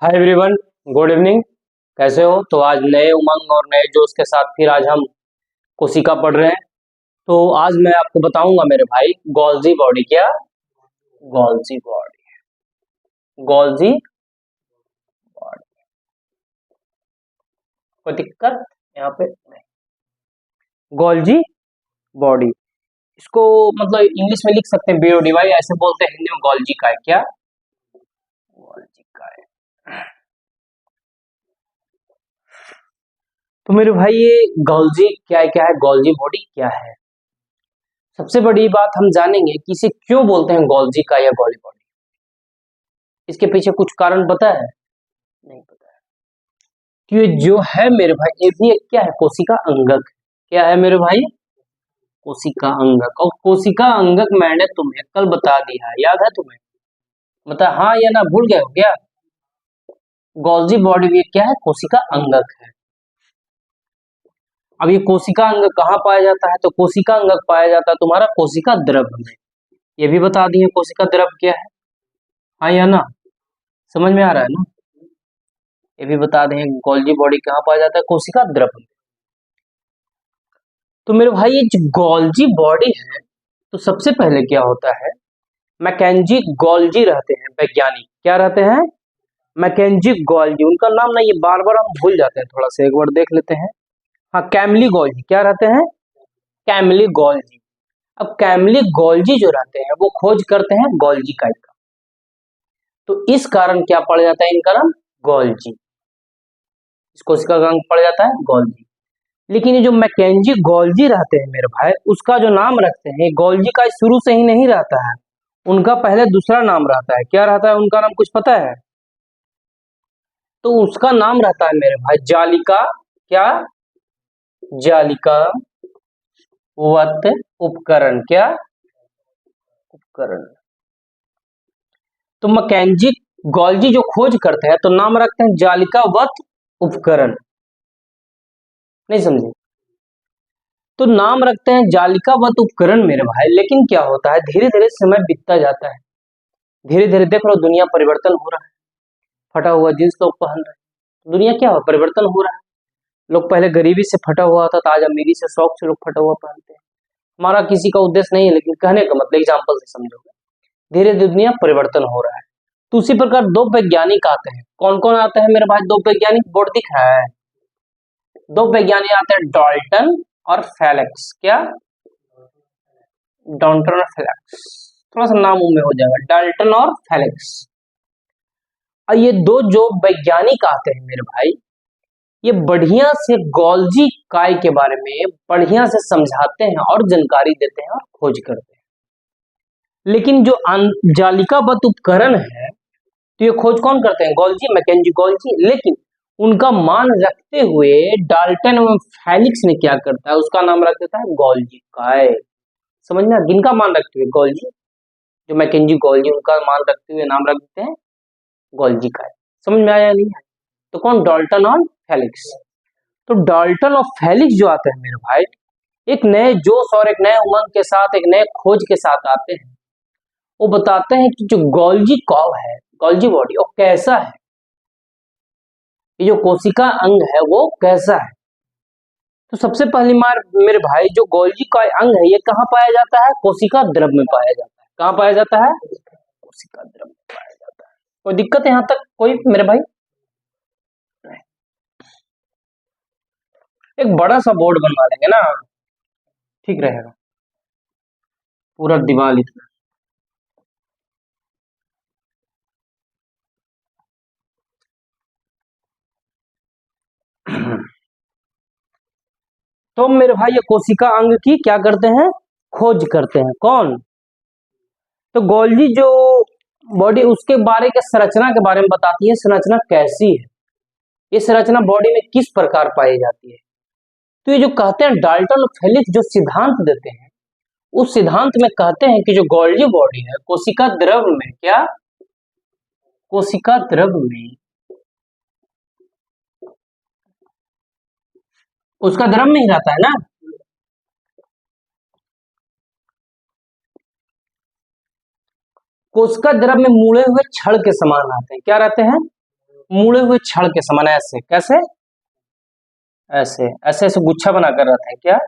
Hi everyone, good evening. कैसे हो? तो आज नए उमंग और नए जोश के साथ फिर आज हम कोशिका पढ़ रहे हैं। तो आज मैं आपको बताऊंगा मेरे भाई, गोल्जी बॉडी क्या? Golgi body, Golgi body. कोई दिक्कत यहाँ पे नहीं। गोल्जी बॉडी, इसको मतलब इंग्लिश में लिख सकते हैं बीओडी भाई, ऐसे बोलते हैं हिंदी में गोल्जी का है क्या? गोल्जी का है। तो मेरे भाई ये गोल्जी क्या है, गोल्जी बॉडी क्या है? सबसे बड़ी बात हम जानेंगे कि इसे क्यों बोलते हैं गोल्जी का या गोली बॉडी। इसके पीछे कुछ कारण पता है? नहीं पता है। तो ये जो है मेरे भाई, ये भी एक क्या है, कोशिका अंगक। क्या है मेरे भाई? कोशिका अंगक। और कोशिका अंगक मैंने तुम्हें कल बता दिया है, याद है तुम्हें? बता हाँ या ना, भूल गए हो क्या? गोल्जी बॉडी भी क्या है, कोशिका अंगक है। अब ये कोशिका अंग कहाँ पाया जाता है? तो कोशिका अंगक पाया जाता है तुम्हारा कोशिका द्रव में। ये भी बता दिए कोशिका द्रव क्या है। हाँ या ना, समझ में आ रहा है ना? ये भी बता दें गोल्जी बॉडी कहाँ पाया जाता है, कोशिका द्रव में। तो मेरे भाई ये जो गोल्जी बॉडी है, तो सबसे पहले क्या होता है, मैकेंजी गोल्जी रहते हैं वैज्ञानिक। क्या रहते हैं? Mackenzie Golgi. उनका नाम ना ये बार बार हम भूल जाते हैं, थोड़ा सा एक बार देख लेते हैं। हाँ, कैमली गोल्जी। क्या रहते हैं? Calmly Golgi. अब कैमली गोल्जी जो रहते हैं वो खोज करते हैं गोल्जी का। तो इस कारण क्या पड़ जाता है इनका नाम? गोल्जी। इस कोशिका का अंग पड़ जाता है गोल्जी। लेकिन ये जो मैकेंजी गोल्जी रहते हैं मेरे भाई, उसका जो नाम रखते हैं, गोल्जी का शुरू से ही नहीं रहता है, उनका पहले दूसरा नाम रहता है। क्या रहता है उनका नाम, कुछ पता है? तो उसका नाम रहता है मेरे भाई जालिका। क्या? जालिका वत उपकरण। क्या? उपकरण। तो मैकेंजी गोल्जी जो खोज करते हैं तो नाम रखते हैं जालिका वत उपकरण। नहीं समझे? तो नाम रखते हैं जालिकावत उपकरण मेरे भाई। लेकिन क्या होता है, धीरे धीरे समय बीतता जाता है, धीरे धीरे देख लो दुनिया परिवर्तन हो रहा है। फटा हुआ जींस लोग पहन रहे हैं, दुनिया क्या हो, परिवर्तन हो रहा है। लोग पहले गरीबी से फटा हुआ था, तो आज अमीरी से शौक से लोग फटा हुआ पहनते हैं। हमारा किसी का उद्देश्य नहीं है, लेकिन कहने का मतलब एग्जाम्पल से समझोगे, धीरे धीरे दुनिया परिवर्तन हो रहा है। तो उसी प्रकार दो वैज्ञानिक आते हैं। कौन कौन आते हैं मेरे भाई? दो वैज्ञानिक, बोर्ड दिख रहा है। दो वैज्ञानिक आते हैं, डाल्टन और फेलिक्स। क्या? डाल्टन और फेलिक्स। थोड़ा सा नाम में हो जाएगा, डाल्टन और फेलिक्स। और ये दो जो वैज्ञानिक आते हैं मेरे भाई, ये बढ़िया से गोल्जी काय के बारे में बढ़िया से समझाते हैं और जानकारी देते हैं और खोज करते हैं। लेकिन जो जालिकावत उपकरण है, तो ये खोज कौन करते हैं? Golgi, Mackenzie Golgi. लेकिन उनका मान रखते हुए डाल्टन एवं फेलिक्स ने क्या करता है, उसका नाम रख देता है गोल्जी काय। समझ में? किनका मान रखते हुए? गोल्जी। जो मैकेंजी गोल्जी, उनका मान रखते हुए नाम रख देते हैं गोल्जी काय। समझ में आया नहीं है? तो कौन? डाल्टन और फेलिक्स। तो डाल्टन और फेलिक्स जो आते हैं मेरे भाई, एक नए जोश और एक नए उमंग के साथ, एक नए खोज के साथ आते हैं। वो बताते हैं कि जो गोल्जी कॉव है, गोल्जी बॉडी, वो कैसा है, ये जो कोशिका अंग है वो कैसा है। तो सबसे पहली बार मेरे भाई, जो गोल्जी का अंग है ये कहाँ पाया जाता है? कोशिका द्रव में पाया जाता है। कहाँ पाया जाता है? कोशिका द्रव में पाया जाता है। कोई दिक्कत है यहाँ तक कोई मेरे भाई? एक बड़ा सा बोर्ड बनवा लेंगे ना, ठीक रहेगा, पूरा दीवार इतना। तो मेरे भाई ये कोशिका अंग की क्या करते हैं? खोज करते हैं। कौन? तो गोल्जी जो बॉडी, उसके बारे के संरचना के बारे में बताती है, संरचना कैसी है, ये संरचना बॉडी में किस प्रकार पाई जाती है। तो ये जो कहते हैं डाल्टन और फेलिक्स जो सिद्धांत देते हैं, उस सिद्धांत में कहते हैं कि जो गोल्जी बॉडी है, कोशिका द्रव में, क्या? कोशिका द्रव में, उसका द्रव में ही रहता है ना। कोशिका द्रव में मुड़े हुए छड़ के समान रहते हैं। क्या रहते हैं? मुड़े हुए छड़ के समान, ऐसे कैसे, ऐसे ऐसे ऐसे गुच्छा बनाकर रहता है, क्या,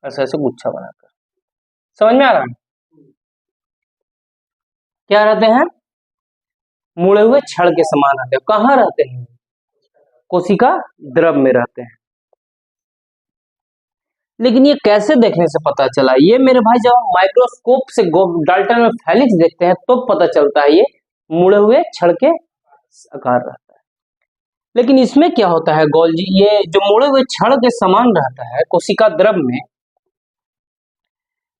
ऐसे ऐसे गुच्छा बनाकर, समझ में आ रहा है, क्या रहते हैं, मुड़े हुए छड़ के समान रहते हैं। कहाँ रहते हैं, कोशिका द्रव में रहते हैं। लेकिन ये कैसे देखने से पता चला, ये मेरे भाई जब हम माइक्रोस्कोप से डाल्टन में फेलिक्स देखते हैं तो पता चलता है ये मुड़े हुए छड़ के आकार रहता है। लेकिन इसमें क्या होता है गोल्जी, ये जो मुड़े हुए छड़ के समान रहता है कोशिका द्रव में,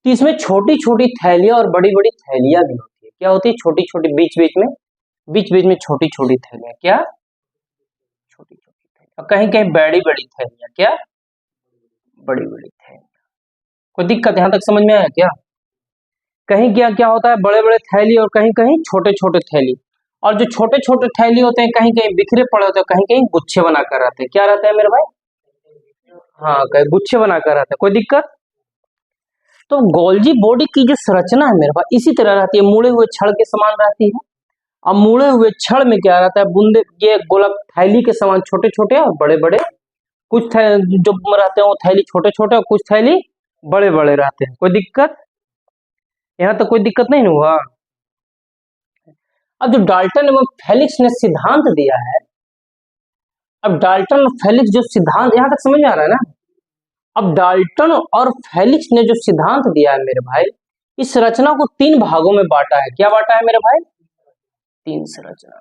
तो इसमें छोटी छोटी थैलियां और बड़ी बड़ी थैलियां भी होती है। क्या होती है, छोटी छोटी, बीच बीच में छोटी छोटी थैलियां, क्या, छोटी छोटी थैलियां, कहीं कहीं बड़ी बड़ी थैलियां, क्या, बड़ी बड़ी थैलियां। कोई दिक्कत यहां तक समझ में आया क्या, कहीं क्या क्या होता है, बड़े बड़े थैली और कहीं कहीं छोटे छोटे थैली, और जो छोटे छोटे थैली होते हैं कहीं कहीं बिखरे पड़े होते हैं, कहीं कहीं गुच्छे बनाकर रहते हैं, क्या रहते हैं मेरे भाई, हाँ कहीं गुच्छे बनाकर रहते हैं। कोई दिक्कत, तो गोल्जी बॉडी की जो संरचना है मेरे भाई इसी तरह रहती है, मुड़े हुए छड़ के समान रहती है। अब मुड़े हुए छड़ में क्या रहता है, बूंदे, ये गोलक थैली के समान छोटे छोटे और बड़े बड़े, कुछ जो रहते हैं वो थैली छोटे छोटे और कुछ थैली बड़े बड़े रहते हैं। कोई दिक्कत, यहाँ तक कोई दिक्कत नहीं हुआ। अब जो डाल्टन एवं फेलिक्स ने सिद्धांत दिया है, अब डाल्टन और फेलिक्स जो सिद्धांत, यहां तक समझ में आ रहा है ना, अब डाल्टन और फेलिक्स ने जो सिद्धांत दिया है मेरे भाई, इस रचना को 3 भागों में बांटा है। क्या बांटा है मेरे भाई, 3 संरचना,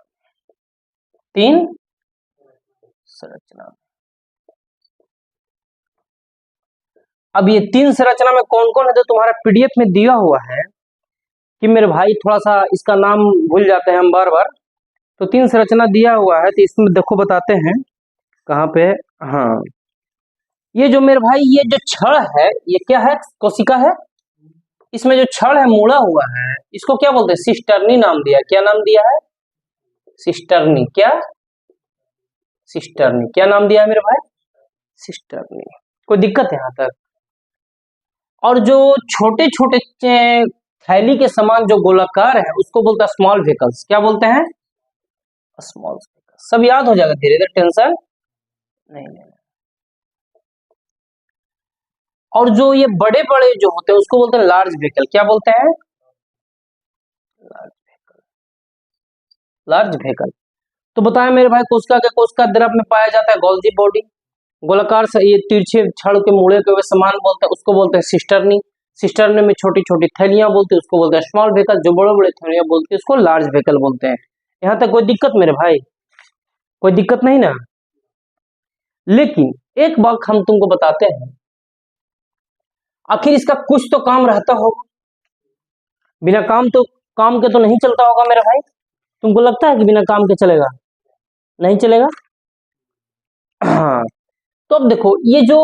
3 संरचना। अब ये 3 संरचना में कौन कौन है तो तुम्हारा पीडीएफ में दिया हुआ है कि मेरे भाई थोड़ा सा इसका नाम भूल जाते हैं हम बार बार, तो 3 संरचना दिया हुआ है, तो इसमें देखो बताते हैं कहाँ पे, हाँ ये जो मेरे भाई ये जो छड़ है ये क्या है, कोशिका है, इसमें जो छड़ है मुड़ा हुआ है इसको क्या बोलते हैं, सिस्टर्नी नाम दिया। क्या नाम दिया है, सिस्टर्नी, क्या, सिस्टर्नी, क्या नाम दिया है मेरे भाई, सिस्टर्नी। कोई दिक्कत है यहाँ तक, और जो छोटे छोटे थैली के समान जो गोलाकार है उसको बोलता है स्मॉल व्हीकल्स। क्या बोलते हैं, स्मॉल व्हीकल्स। सब याद हो जाएगा धीरे धीरे, टेंशन नहीं लेना। और जो ये बड़े बड़े जो होते हैं उसको बोलते हैं लार्ज व्हीकल। क्या बोलते हैं, लार्ज व्हीकल, लार्ज व्हीकल। तो बताएं मेरे भाई कोशिका के कोशिका द्रव में पाया जाता है गोल्जी बॉडी, गोलाकार से ये तिरछे छड़ के मुड़े के हुए समान बोलते हैं उसको बोलते हैं सिस्टर्नी, सिस्टर्नी में छोटी छोटी थैलियां बोलते हैं उसको बोलते हैं स्मॉल व्हीकल, जो बड़े बड़े थैलियां बोलते हैं उसको लार्ज व्हीकल बोलते हैं। यहाँ तक कोई दिक्कत मेरे भाई, कोई दिक्कत नहीं ना। लेकिन एक बात हम तुमको बताते हैं, आखिर इसका कुछ तो काम रहता होगा, बिना काम के तो नहीं चलता होगा मेरे भाई। तुमको लगता है कि बिना काम के चलेगा, नहीं चलेगा। हाँ, तो अब देखो ये जो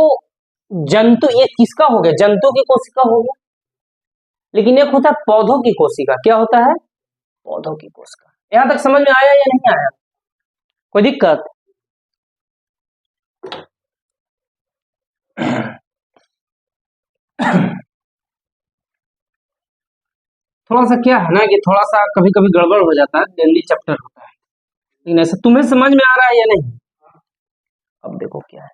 जंतु, ये किसका हो गया, जंतु की कोशिका हो गया, लेकिन एक होता है पौधों की कोशिका। क्या होता है, पौधों की कोशिका। यहां तक समझ में आया या नहीं आया, कोई दिक्कत। थोड़ा सा क्या है ना कि थोड़ा सा कभी कभी गड़बड़ हो जाता है, जल्दी चैप्टर होता है, लेकिन ऐसा तुम्हें समझ में आ रहा है या नहीं। अब देखो क्या है,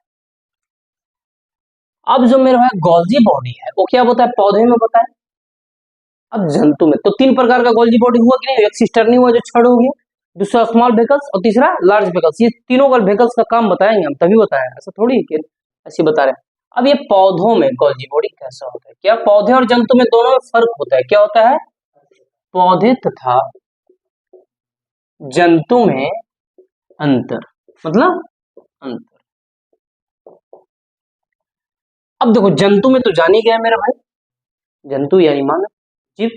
अब जो मेरे भाई गोल्जी बॉडी है वो क्या बताया, पौधे में बताया। अब जंतु में तो 3 प्रकार का गोल्जी बॉडी हुआ कि नहीं, एक सिस्टर्नी हुआ जो छड़ हो गया, दूसरा स्मॉल व्हीकल्स और तीसरा लार्ज व्हीकल्स। ये तीनों का व्हीकल्स का काम बताएंगे हम, तभी बताया, ऐसा थोड़ी कि ऐसे बता रहे हैं। अब ये पौधों में गोल्जी बॉडी कैसा होता है, क्या पौधे और जंतु में दोनों में फर्क होता है। क्या होता है, पौधे तथा जंतु में अंतर, मतलब अंतर। अब देखो जंतु में तो जान ही गया मेरा भाई, जंतु यानी मानव जीव।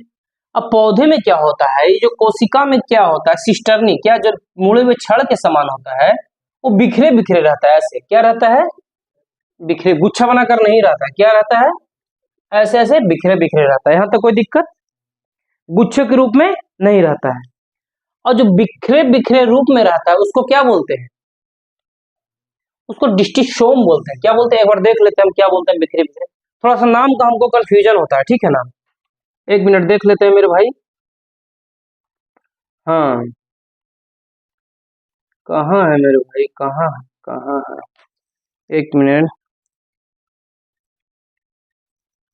अब पौधे में क्या होता है, ये जो कोशिका में क्या होता है, सिस्टर्नी, क्या जो मुड़े हुए छड़ के समान होता है वो बिखरे बिखरे रहता है, ऐसे क्या रहता है, बिखरे, गुच्छा बनाकर नहीं रहता है, क्या रहता है, ऐसे ऐसे बिखरे बिखरे रहता है। यहां तक कोई दिक्कत, गुच्छे के रूप में नहीं रहता है। और जो बिखरे बिखरे रूप में रहता है उसको क्या बोलते हैं, उसको डिस्टिक्सोम बोलते हैं। क्या बोलते हैं, एक बार देख लेते हैं हम क्या बोलते हैं बिखरे बिखरे, थोड़ा सा नाम का हमको कंफ्यूजन होता है, ठीक है ना। 1 मिनट देख लेते हैं मेरे भाई, हाँ कहाँ है मेरे भाई, कहाँ है, कहाँ है? एक मिनट।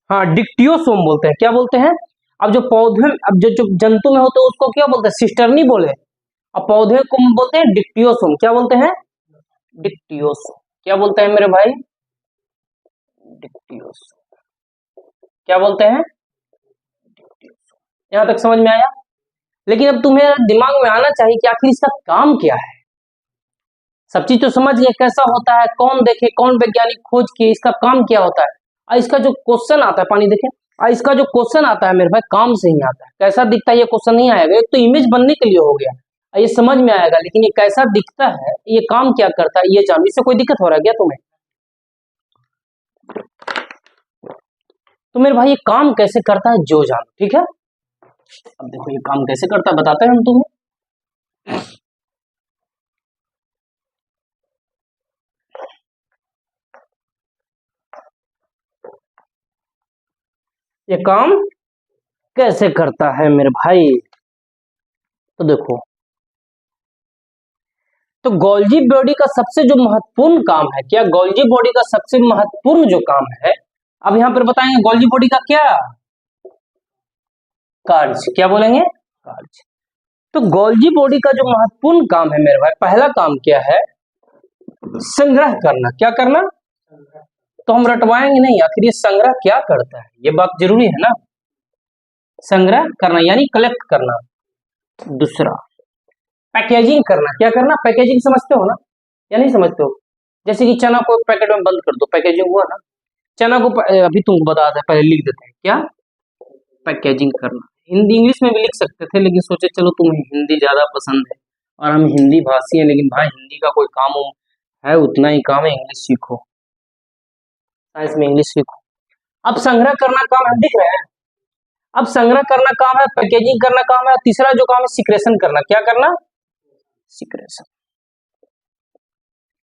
हाँ, डिक्टियोसोम बोलते हैं। क्या बोलते हैं? अब जो पौधे, अब जो जंतु में होते हैं उसको क्या बोलते हैं? सिस्टर्नी बोले। अब पौधे को बोलते हैं डिक्टियोसोम। क्या बोलते हैं? डिक्टियोसोम। क्या बोलते हैं मेरे भाई? डिक्टियोसोम। क्या बोलते हैं? यहाँ तक समझ में आया? लेकिन अब तुम्हें दिमाग में आना चाहिए कि आखिर इसका काम क्या है। सब चीज तो समझ गए कैसा होता है, कौन देखे, कौन वैज्ञानिक खोज किए, इसका काम क्या होता है। और इसका जो क्वेश्चन आता है, पानी देखे, और इसका जो क्वेश्चन आता है मेरे भाई, काम से ही आता है। कैसा दिखता है ये क्वेश्चन नहीं आएगा। एक तो इमेज बनने के लिए हो गया, और ये समझ में आएगा, लेकिन ये कैसा दिखता है, ये काम क्या करता है, ये जान। इससे कोई दिक्कत हो रहा है क्या तुम्हें? तो मेरे भाई ये काम कैसे करता है जो जानो, ठीक है। अब देखो ये काम कैसे करता है बताते हैं हम तुम्हें। ये काम कैसे करता है मेरे भाई, तो देखो, तो गोल्जी बॉडी का सबसे जो महत्वपूर्ण काम है, क्या गोल्जी बॉडी का सबसे महत्वपूर्ण जो काम है, अब यहां पर बताएंगे गोल्जी बॉडी का क्या कार्य। क्या बोलेंगे? कार्य। तो गोल्जी बॉडी का जो महत्वपूर्ण काम है मेरे भाई, पहला काम क्या है? संग्रह करना। क्या करना? तो हम रटवाएंगे नहीं, आखिर ये संग्रह क्या करता है, ये बात जरूरी है ना। संग्रह करना यानी कलेक्ट करना। दूसरा पैकेजिंग करना। क्या करना? पैकेजिंग समझते हो ना, या नहीं समझते हो? जैसे कि चना को पैकेट में बंद कर दो, पैकेजिंग हुआ ना। चना को अभी तुमको बता दें, पहले लिख देते हैं क्या पैकेजिंग करना। हिंदी इंग्लिश में भी लिख सकते थे, लेकिन सोचे चलो तुम्हें हिंदी ज्यादा पसंद है और हम हिंदी भाषी हैं, लेकिन भाई हिंदी का कोई काम है, उतना ही काम है, इंग्लिश सीखो, साइंस में इंग्लिश सीखो। अब संग्रह करना काम है, दिख रहे हैं। अब संग्रह करना काम है, पैकेजिंग करना काम है, तीसरा जो काम है सिक्रेशन करना। क्या करना? सिक्रेशन।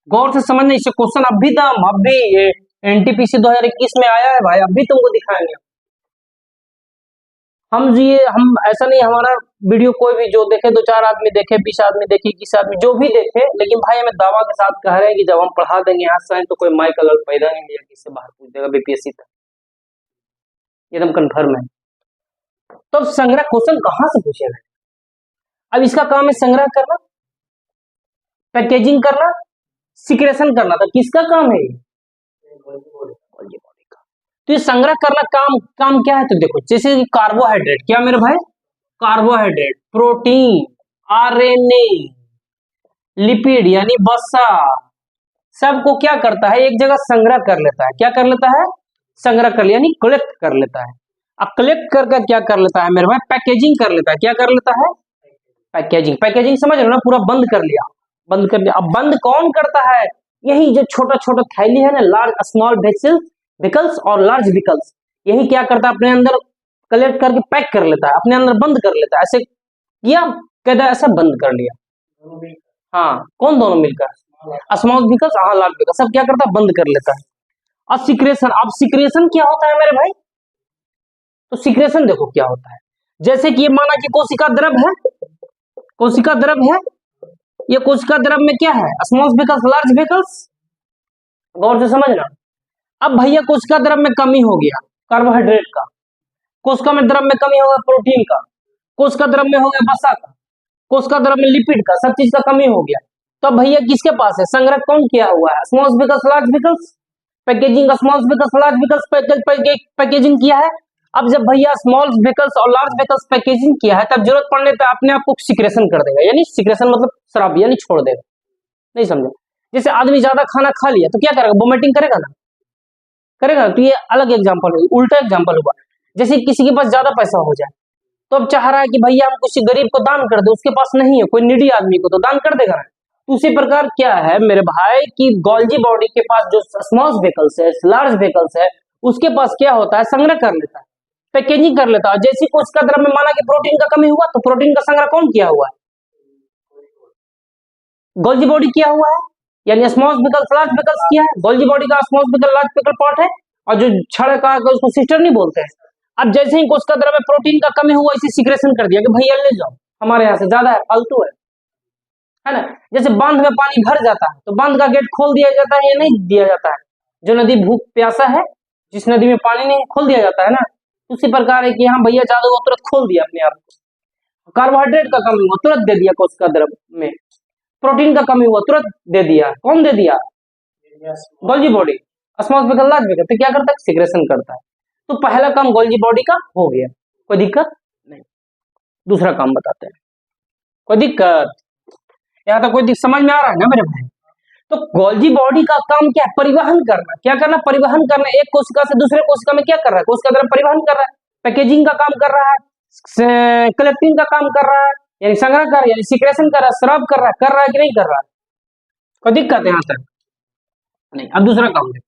गौर से समझना, इसे क्वेश्चन अभी ये एनटीपीसी 2021 में आया है भाई, अभी तुमको दिखाएंगे हम ऐसा नहीं, हमारा वीडियो कोई भी जो देखे, 2-4 आदमी देखे, 20 आदमी देखे, 21 आदमी जो भी देखे, लेकिन भाई हमें दावा के साथ कह रहे हैं कि जब हम पढ़ा देंगे यहाँ साइंस तो कोई माइक अलर्ट पैदा नहीं होगा, किससे बाहर पूछ देगा बीपीएससी तक, एकदम कन्फर्म है। तो अब संग्रह क्वेश्चन कहां से पूछेगा? अब इसका काम है संग्रह करना, पैकेजिंग करना, सिक्रेशन करना। तो किसका काम है? तो ये संग्रह करना काम क्या है? तो देखो, जैसे कार्बोहाइड्रेट, क्या मेरे भाई? कार्बोहाइड्रेट, प्रोटीन, आरएनए, लिपिड यानी वसा, सबको क्या करता है? एक जगह संग्रह कर लेता है। क्या कर लेता है? संग्रह कर लिया, यानी कलेक्ट कर लेता है। अब कलेक्ट करके क्या कर लेता है मेरे भाई? पैकेजिंग कर लेता है। क्या कर लेता है? पैकेजिंग। पैकेजिंग समझ रहे हो ना, पूरा बंद कर लिया, बंद कर दिया। अब बंद कौन करता है? यही जो छोटा छोटा थैली है ना, लार्ज स्मॉल व्हीकल्स और लार्ज व्हीकल्स, यही क्या करता है? अपने अंदर कलेक्ट करके पैक कर लेता है, अपने अंदर बंद कर लेता है। ऐसे किया, कहता है ऐसा बंद कर लिया। हाँ, कौन दोनों मिलकर? स्मॉल व्हीकल्स, हाँ लार्ज व्हीकल्स, सब क्या करता है? बंद कर लेता है। अब सिक्रेशन। अब सिक्रेशन क्या होता है मेरे भाई? तो सिक्रेशन देखो क्या होता है। जैसे कि ये माना कि कोशिका द्रव है, कोशिका द्रव है, ये कोशिका द्रव में क्या है? Small vehicles, large vehicles. गौर से समझना। अब भैया कोशिका द्रव में कमी हो गया कार्बोहाइड्रेट का, कोशिका में द्रव में कमी हो गया प्रोटीन का, कोशिका द्रव में हो गया वसा का, कोशिका द्रव में लिपिड का, सब चीज का कमी हो गया। तो अब भैया किसके पास है? संग्रह कौन किया हुआ है? Small vehicles, large vehicles. Packaging small vehicles, large vehicles packaging किया है। अब जब भैया स्मॉल व्हीकल्स और लार्ज व्हीकल्स पैकेजिंग किया है, तब जरूरत पड़ने पर अपने आप को सिक्रेशन कर देगा, यानी सिक्रेशन मतलब शराब, यानी छोड़ देगा। नहीं समझा? जैसे आदमी ज्यादा खाना खा लिया तो क्या करेगा? वोमिटिंग करेगा ना, करेगा। तो ये अलग एग्जांपल हुआ, उल्टा एग्जांपल हुआ। जैसे किसी के पास ज्यादा पैसा हो जाए, तो अब चाह रहा है कि भैया हम किसी गरीब को दान कर दे, उसके पास नहीं है, कोई नीडी आदमी को, तो दान कर देगा ना। उसी प्रकार क्या है मेरे भाई कि गोल्जी बॉडी के पास जो स्मॉल व्हीकल्स है, लार्ज व्हीकल्स है, उसके पास क्या होता है? संग्रह कर लेता है, पैकेजिंग कर लेता है। जैसे कोशिका द्रव में माना कि प्रोटीन का कमी हुआ, तो प्रोटीन का संग्रह कौन किया हुआ है? गोल्जी बॉडी किया हुआ है, यानी स्मॉल व्हीकल्स, लार्ज व्हीकल्स किया है। गोल्जी बॉडी का small vehicle, large vehicle part है, और जो छड़ का उसको सिस्टर नहीं बोलते हैं। अब जैसे ही कोशिका द्रव में प्रोटीन का कमी हुआ, इसे सिक्रेशन कर दिया कि भैया ले जाओ, हमारे यहाँ से ज्यादा है, फालतू है ना। जैसे बांध में पानी भर जाता है तो बांध का गेट खोल दिया जाता है या नहीं दिया जाता है? जो नदी भूख प्यासा है, जिस नदी में पानी नहीं, खोल दिया जाता है ना। उसी प्रकार है कि हाँ भैया ज्यादा हुआ तुरंत खोल दिया अपने आप को। कार्बोहाइड्रेट का कमी हुआ तुरंत दे दिया कोशिका द्रव्य में। प्रोटीन का कमी हुआ तुरंत दे दिया। कौन दे दिया? Golgi body. ऑस्मोसिस में लाज में करते क्या करता है? सिक्रेशन करता है। तो पहला काम गोल्जी बॉडी का हो गया, कोई दिक्कत नहीं। दूसरा काम बताते हैं, कोई दिक्कत यहाँ तक कोई समझ में आ रहा है ना मेरे भाई? तो गोल्जी बॉडी का काम क्या है? परिवहन करना। क्या करना? परिवहन करना। एक कोशिका से दूसरे कोशिका में क्या कर रहा है? कोशिका द्रव्य परिवहन कर रहा है, पैकेजिंग का काम कर रहा है, कलेक्टिंग का काम कर रहा है, यानी संग्रह कर, यानी सिक्रेशन कर रहा है, स्राव कर रहा है कि नहीं कर रहा है? कोई दिक्कत है यहाँ तक नहीं। अब दूसरा काम देखो,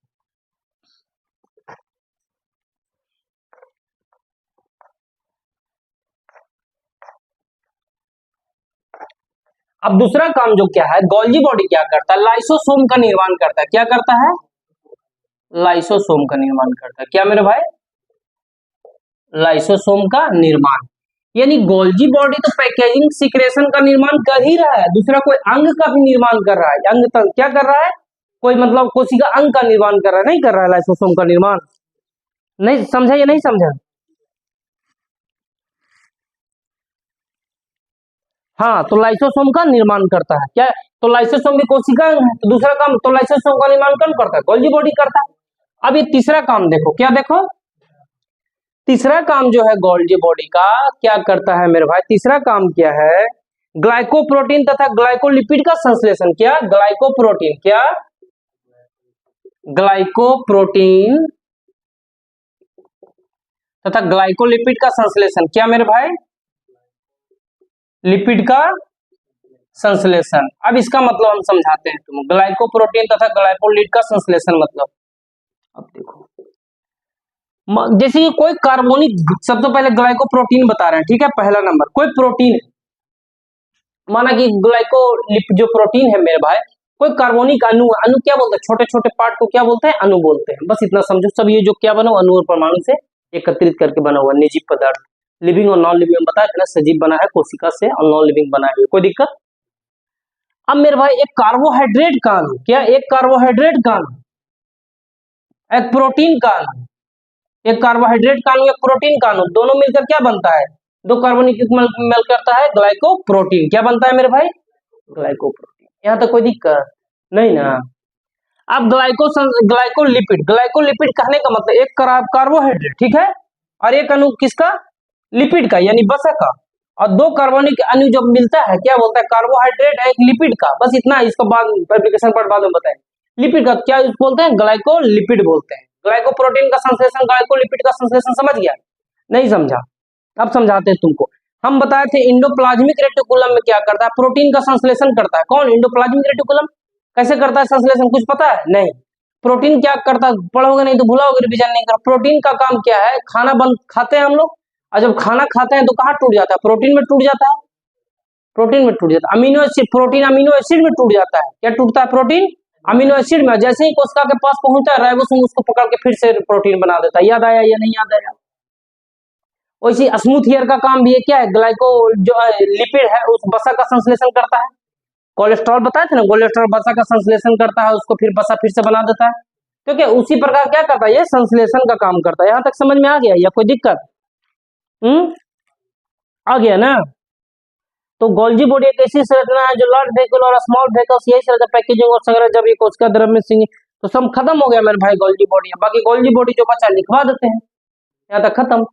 अब दूसरा काम जो क्या है, गोल्जी बॉडी क्या करता है? लाइसोसोम का निर्माण करता है। क्या करता है? लाइसोसोम का निर्माण करता है। क्या मेरे भाई? लाइसोसोम का निर्माण। यानी गोल्जी बॉडी तो पैकेजिंग सिक्रेशन का निर्माण कर ही रहा है, दूसरा कोई अंग का भी निर्माण कर रहा है। अंग तक क्या कर रहा है? कोई मतलब कोशिका अंग का निर्माण कर रहा है, नहीं कर रहा है लाइसोसोम का निर्माण? नहीं समझा या नहीं समझा? हाँ, तो लाइसोसोम का निर्माण करता है। क्या? तो लाइसोसोम भी कोशिका अंग है, तो दूसरा काम तो लाइसोसोम का निर्माण कौन करता है? गोल्जी बॉडी करता है। अब ये तीसरा काम देखो, क्या देखो, तीसरा काम जो है गोल्जी बॉडी का क्या करता है मेरे भाई? तीसरा काम क्या है? ग्लाइकोप्रोटीन तथा ग्लाइकोलिपिड का संश्लेषण। क्या? ग्लाइकोप्रोटीन। क्या? ग्लाइकोप्रोटीन तथा ग्लाइकोलिपिड का संश्लेषण। क्या मेरे भाई? लिपिड का संश्लेषण। अब इसका मतलब हम समझाते हैं तुम। ग्लाइकोप्रोटीन तथा ग्लाइकोलिपिड का संश्लेषण मतलब, अब देखो जैसे कि कोई कार्बोनिक, सबसे पहले ग्लाइकोप्रोटीन बता रहे हैं, ठीक है? पहला नंबर, कोई प्रोटीन है, माना कि ग्लाइकोलिपिड जो प्रोटीन है मेरे भाई, कोई कार्बोनिक अणु, अणु क्या बोलते हैं? छोटे छोटे पार्ट को क्या बोलते हैं? अणु बोलते हैं। बस इतना समझो, सब ये जो क्या बना, अणु और परमाणु से एकत्रित करके बना हुआ निर्जीव पदार्थ। लिविंग और नॉन लिविंग बताया था ना, सजीव बना है कोशिका से और नॉन लिविंग बना है, कोई दिक्कत? अब मेरे भाई एक कार्बोहाइड्रेट का अणु, क्या? एक कार्बोहाइड्रेट का अणु, एक प्रोटीन का अणु, एक कार्बोहाइड्रेट का अणु, एक प्रोटीन का अणु, दोनों मिलकर क्या बनता है? दो कार्बनिक मिल करता है ग्लाइकोप्रोटीन। क्या बनता है मेरे भाई? ग्लाइकोप्रोटीन। यहाँ तक कोई दिक्कत नहीं ना? अब ग्लाइकोलिपिड, ग्लाइकोलिपिड कहने का मतलब एक कार्बोहाइड्रेट, ठीक है, और एक अणु किसका? लिपिड का, यानी वसा का। और दो कार्बनिक अणु जब मिलता है क्या बोलता है? कार्बोहाइड्रेट एक लिपिड का। बस इतना, इसका बाद एप्लीकेशन पर बाद में बताएं। लिपिड का क्या बोलते हैं? ग्लाइकोलिपिड बोलते हैं। ग्लाइकोप्रोटीन का संश्लेषण, ग्लाइकोलिपिड का संश्लेषण। समझ गया? नहीं समझा? अब समझाते हैं तुमको। हम बताए थे इंडोप्लाज्मिक रेटिकुलम में क्या करता है? प्रोटीन का संश्लेषण करता है। कौन? Endoplasmic reticulum. कैसे करता है संश्लेषण? कुछ पता है? नहीं। प्रोटीन क्या करता है? पढ़ोगे नहीं तो भूलाओगे, रिवीजन नहीं कर। प्रोटीन का काम क्या है? खाना बन खाते हैं हम लोग, और जब खाना खाते हैं तो कहाँ टूट जाता है? प्रोटीन में टूट जाता है। प्रोटीन में टूट जाता है। Amino acid, protein amino acid में टूट जाता है। क्या टूटता है? प्रोटीन अमीनो एसिड में। जैसे ही कोशिका के पास पहुंचता है, राइबोसोम उसको पकड़ के फिर से प्रोटीन बना देता है। याद आया या नहीं याद आया? वैसे स्मूथ हेयर का काम भी है, क्या है? ग्लाइको जो लिपिड है उस वसा का संश्लेषण करता है। कोलेस्ट्रॉल बताए थे ना, कोलेस्ट्रॉल वसा का संश्लेषण करता है, उसको फिर वसा फिर से बना देता है। क्योंकि उसी प्रकार क्या करता है? ये संश्लेषण का काम करता है। यहाँ तक समझ में आ गया या कोई दिक्कत? आ गया ना? तो गोल्जी बॉडी एक ऐसी संरचना है जो लार्ज वेहिकल और स्मॉल वेहिकल्स, यही तरह पैकेजिंग और संग्रह, जब ये कोशिका द्रव्य में सिंग, तो सब खत्म हो गया मेरे भाई गोल्जी बॉडी। बाकी गोल्जी बॉडी जो बचा लिखवा देते हैं, यहाँ तक खत्म।